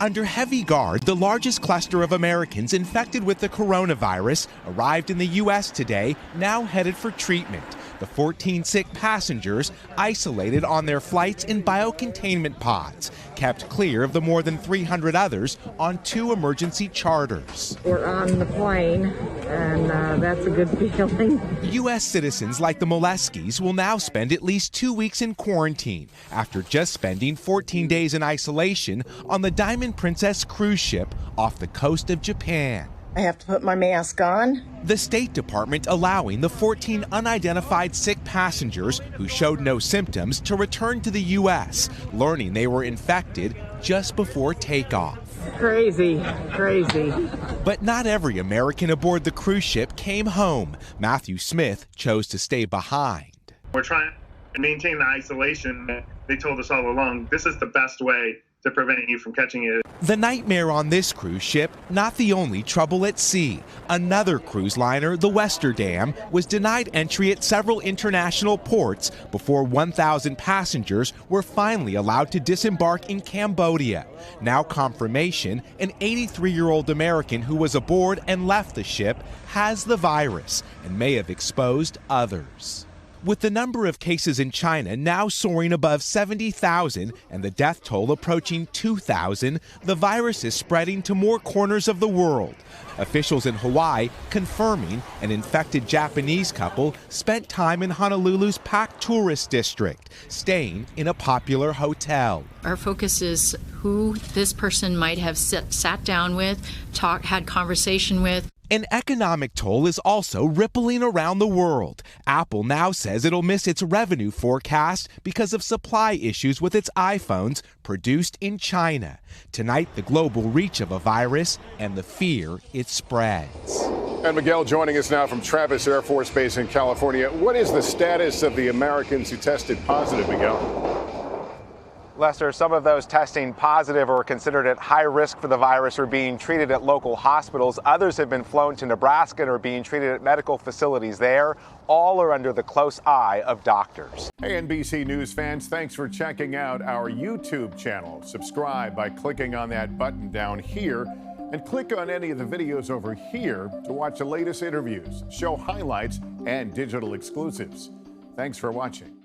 Under heavy guard, the largest cluster of Americans infected with the coronavirus arrived in the U.S. today, now headed for treatment. The 14 sick passengers isolated on their flights in biocontainment pods, kept clear of the more than 300 others on 2 emergency charters. We're on the plane, and that's a good feeling. U.S. citizens like the Moleskis will now spend at least 2 weeks in quarantine after just spending 14 days in isolation on the Diamond Princess cruise ship off the coast of Japan. I have to put my mask on. The State Department allowing the 14 unidentified sick passengers who showed no symptoms to return to the U.S., learning they were infected just before takeoff. Crazy, crazy. But not every American aboard the cruise ship came home. Matthew Smith chose to stay behind. We're trying to maintain the isolation. They told us all along, this is the best way to prevent you from catching it. The nightmare on this cruise ship, not the only trouble at sea. Another cruise liner, the Westerdam, was denied entry at several international ports before 1,000 passengers were finally allowed to disembark in Cambodia. Now confirmation, an 83-year-old American who was aboard and left the ship has the virus and may have exposed others. With the number of cases in China now soaring above 70,000 and the death toll approaching 2,000, the virus is spreading to more corners of the world. Officials in Hawaii confirming an infected Japanese couple spent time in Honolulu's packed tourist district, staying in a popular hotel. Our focus is who this person might have sat down with, had conversation with. An economic toll is also rippling around the world. Apple now says it'll miss its revenue forecast because of supply issues with its iPhones produced in China. Tonight, the global reach of a virus and the fear it spreads. And Miguel joining us now from Travis Air Force Base in California. What is the status of the Americans who tested positive, Miguel? Lester, some of those testing positive or considered at high risk for the virus are being treated at local hospitals. Others have been flown to Nebraska and are being treated at medical facilities there. All are under the close eye of doctors. Hey, NBC News fans, thanks for checking out our YouTube channel. Subscribe by clicking on that button down here and click on any of the videos over here to watch the latest interviews, show highlights, and digital exclusives. Thanks for watching.